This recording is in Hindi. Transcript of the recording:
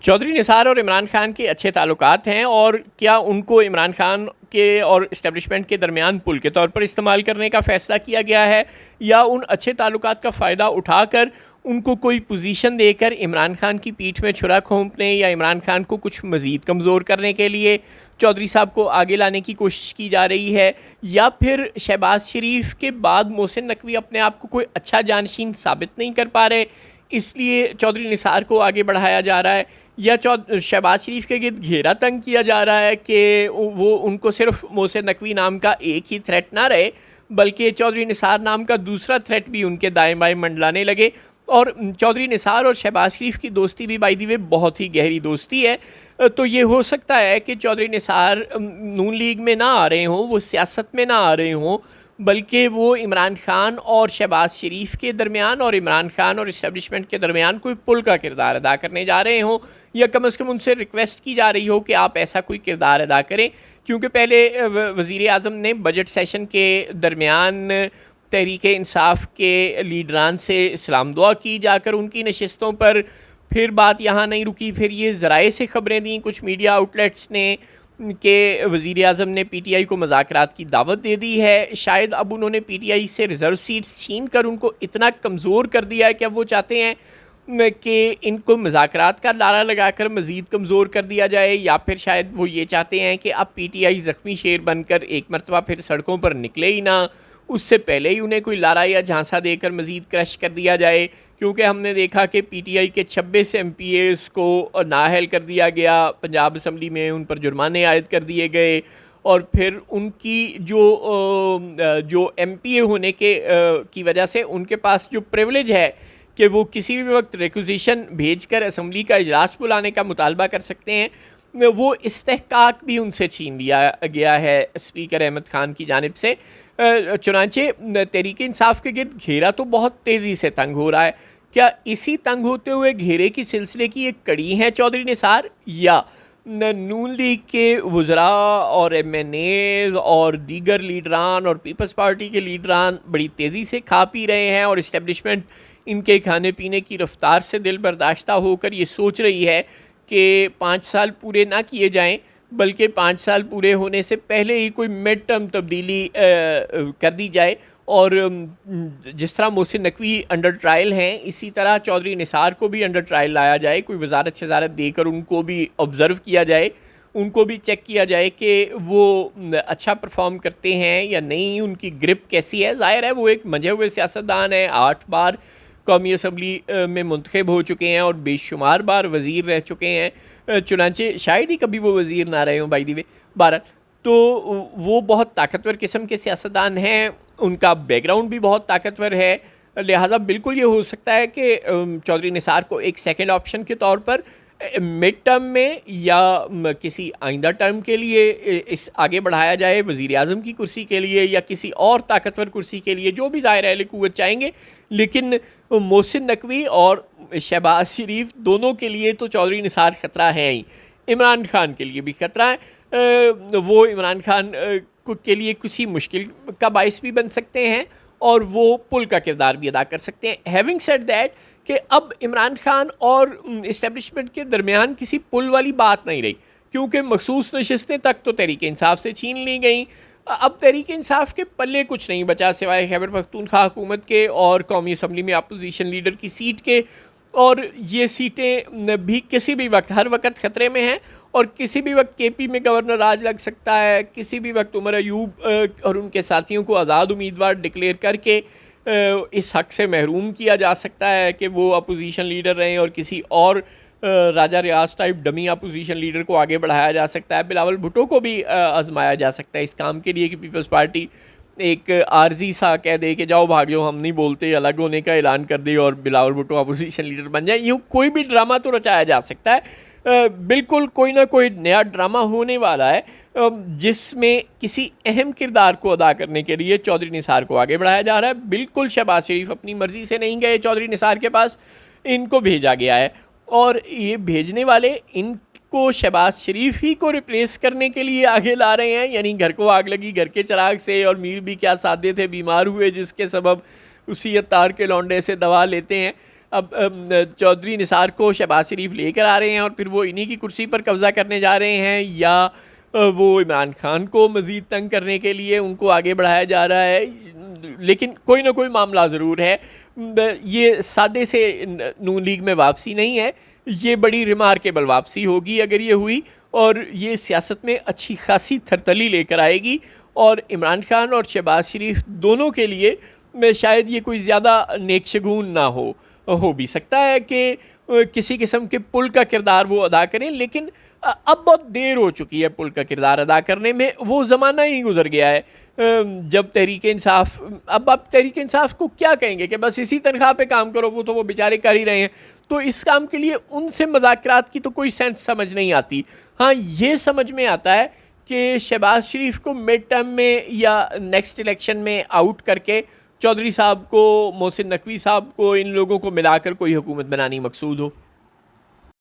चौधरी निसार और इमरान खान के अच्छे ताल्लुकात हैं, और क्या उनको इमरान खान के और इस्टेब्लिशमेंट के दरमियान पुल के तौर पर इस्तेमाल करने का फ़ैसला किया गया है, या उन अच्छे ताल्लुकात का फ़ायदा उठाकर उनको कोई पोजीशन देकर इमरान खान की पीठ में छुरा घोंपने या इमरान खान को कुछ मज़ीद कमज़ोर करने के लिए चौधरी साहब को आगे लाने की कोशिश की जा रही है, या फिर शहबाज शरीफ के बाद मोहसिन नकवी अपने आप को कोई अच्छा जानशीन साबित नहीं कर पा रहे, इसलिए चौधरी निसार को आगे बढ़ाया जा रहा है, या शहबाज शरीफ के गिर्द घेरा तंग किया जा रहा है कि वो उनको सिर्फ मोहसिन नकवी नाम का एक ही थ्रेट ना रहे, बल्कि चौधरी निसार नाम का दूसरा थ्रेट भी उनके दाएं बाएं मंडलाने लगे। और चौधरी निसार और शहबाज शरीफ की दोस्ती भी बाय द वे बहुत ही गहरी दोस्ती है, तो ये हो सकता है कि चौधरी निसार नून लीग में ना आ रहे हों, वो सियासत में ना आ रहे हों, बल्कि वो इमरान खान और शहबाज शरीफ के दरमियान और इमरान खान और इस्टेब्लिशमेंट के दरमियान कोई पुल का किरदार अदा करने जा रहे हों, या कम अज़ कम उनसे रिक्वेस्ट की जा रही हो कि आप ऐसा कोई किरदार अदा करें। क्योंकि पहले वज़ीर आज़म ने बजट सेशन के दरमियान तहरीक इंसाफ के लीडरान से इस्लाम दुआ की जाकर उनकी नशिस्तों पर, फिर बात यहाँ नहीं रुकी, फिर ये ज़राए से ख़बरें दी कुछ मीडिया आउटलेट्स ने कि वज़ीर आज़म ने पीटीआई को मुज़ाकरात की दावत दे दी है। शायद अब उन्होंने पीटीआई से रिज़र्व सीट्स छीन कर उनको इतना कमज़ोर कर दिया है कि अब वो चाहते हैं कि इनको मुज़ाकरात का लारा लगाकर मज़ीद कमज़ोर कर दिया जाए, या फिर शायद वो ये चाहते हैं कि अब पीटीआई ज़ख्मी शेर बनकर एक मरतबा फिर सड़कों पर निकले ही ना, उससे पहले ही उन्हें कोई लारा या झांसा देकर मज़ीद क्रश कर दिया जाए। क्योंकि हमने देखा कि पीटीआई के 26 एमपीएस को नाअहल कर दिया गया पंजाब असम्बली में, उन पर जुर्माने आयद कर दिए गए, और फिर उनकी जो एमपीए होने की वजह से उनके पास जो प्रिविलेज है कि वो किसी भी वक्त रिक्विजिशन भेजकर असम्बली का इजलास बुलाने का मुतालबा कर सकते हैं, वो इस्तेहकाक भी उनसे छीन लिया गया है स्पीकर अहमद खान की जानिब से। चुनांचे तहरीक इंसाफ के गिर्द घेरा तो बहुत तेज़ी से तंग हो रहा है। क्या इसी तंग होते हुए घेरे की सिलसिले की एक कड़ी है चौधरी निसार, या नून लीग के वज़रा और एमएनएज़ और दीगर लीडरान और पीपल्स पार्टी के लीडरान बड़ी तेज़ी से खा पी रहे हैं, और इस्टेब्लिशमेंट इनके खाने पीने की रफ्तार से दिल बर्दाश्ता होकर ये सोच रही है कि 5 साल पूरे ना किए जाएं, बल्कि 5 साल पूरे होने से पहले ही कोई मिड टर्म तब्दीली कर दी जाए, और जिस तरह मोहसिन नकवी अंडर ट्रायल हैं, इसी तरह चौधरी निसार को भी अंडर ट्रायल लाया जाए, कोई वजारत शजारत देकर उनको भी ऑब्ज़र्व किया जाए, उनको भी चेक किया जाए कि वो अच्छा परफॉर्म करते हैं या नहीं, उनकी ग्रिप कैसी है। ज़ाहिर है वो एक मंझे हुए सियासतदान है, 8 बार कौमी असम्बली में मुंतखब हो चुके हैं और बेशुमार बार वज़ीर रह चुके हैं, चुनांचे शायद ही कभी वो वज़ीर ना रहे हों बाय द वे। बारह तो वो बहुत ताकतवर किस्म के सियासतदान हैं, उनका बैकग्राउंड भी बहुत ताकतवर है, लिहाजा बिल्कुल ये हो सकता है कि चौधरी निसार को एक सेकंड ऑप्शन के तौर पर मिड टर्म में या किसी आइंदा टर्म के लिए इस आगे बढ़ाया जाए, वज़ीर आज़म की कुर्सी के लिए या किसी और ताकतवर कुर्सी के लिए, जो भी ज़ाहिर अहल कुव्वत चाहेंगे। लेकिन मोहसिन नकवी और शहबाज शरीफ दोनों के लिए तो चौधरी निसार ख़तरा है ही, इमरान खान के लिए भी ख़तरा है। वो इमरान खान के लिए किसी मुश्किल का बाइस भी बन सकते हैं, और वो पुल का किरदार भी अदा कर सकते हैं। हैविंग सेड दैट कि अब इमरान खान और इस्टेब्लिशमेंट के दरमियान किसी पुल वाली बात नहीं रही, क्योंकि मखसूस नशिस्तें तक तो तहरीक इंसाफ से छीन ली गई। अब तहरीक इंसाफ के पल्ले कुछ नहीं बचा सिवाय खैबर पख्तूनख्वा हुकूमत के और कौमी असम्बली में अपोजिशन लीडर की सीट के, और ये सीटें भी किसी भी वक्त हर वक्त ख़तरे में हैं, और किसी भी वक्त केपी में गवर्नर राज लग सकता है, किसी भी वक्त उमर अयूब और उनके साथियों को आज़ाद उम्मीदवार डिक्लेयर करके इस हक़ से महरूम किया जा सकता है कि वो अपोजिशन लीडर रहें, और किसी और राजा रियाज टाइप डमी अपोजिशन लीडर को आगे बढ़ाया जा सकता है। बिलावल भुट्टो को भी आजमाया जा सकता है इस काम के लिए कि पीपल्स पार्टी एक आर्जी सा कह दे कि जाओ भाग लो, हम नहीं बोलते, अलग होने का ऐलान कर दे और बिलावल भुट्टो अपोजिशन लीडर बन जाए। यूँ कोई भी ड्रामा तो रचाया जा सकता है। बिल्कुल कोई ना कोई नया ड्रामा होने वाला है जिसमें किसी अहम किरदार को अदा करने के लिए चौधरी निसार को आगे बढ़ाया जा रहा है। बिल्कुल शहबाज शरीफ अपनी मर्ज़ी से नहीं गए चौधरी निसार के पास, इनको भेजा गया है, और ये भेजने वाले इनको शहबाज शरीफ ही को रिप्लेस करने के लिए आगे ला रहे हैं। यानी घर को आग लगी घर के चिराग से, और मीर भी क्या सादे थे बीमार हुए जिसके सबब उसी अत्तार के लौंडे से दवा लेते हैं। अब चौधरी निसार को शहबाज शरीफ लेकर आ रहे हैं और फिर वो इन्हीं की कुर्सी पर कब्जा करने जा रहे हैं, या वो इमरान खान को मज़ीद तंग करने के लिए उनको आगे बढ़ाया जा रहा है। लेकिन कोई ना कोई मामला ज़रूर है। ये सादे से नून लीग में वापसी नहीं है, ये बड़ी रिमार्केबल वापसी होगी अगर ये हुई, और ये सियासत में अच्छी खासी थरतली लेकर आएगी। और इमरान खान और शहबाज शरीफ दोनों के लिए शायद ये कोई ज़्यादा नेक शगुन ना हो भी सकता है कि किसी किस्म के पुल का किरदार वो अदा करें, लेकिन अब बहुत देर हो चुकी है पुल का किरदार अदा करने में, वो ज़माना ही गुजर गया है जब तहरीक इंसाफ, अब आप तहरीक इंसाफ को क्या कहेंगे कि बस इसी तनख्वाह पे काम करो, वो तो वो बेचारे कर ही रहे हैं, तो इस काम के लिए उनसे मुज़ाकरात की तो कोई सेंस समझ नहीं आती। हाँ, ये समझ में आता है कि शहबाज शरीफ को मिड टर्म में या नेक्स्ट इलेक्शन में आउट करके चौधरी साहब को, मोहसिन नकवी साहब को, इन लोगों को मिलाकर कोई हुकूमत बनानी मकसूद हो।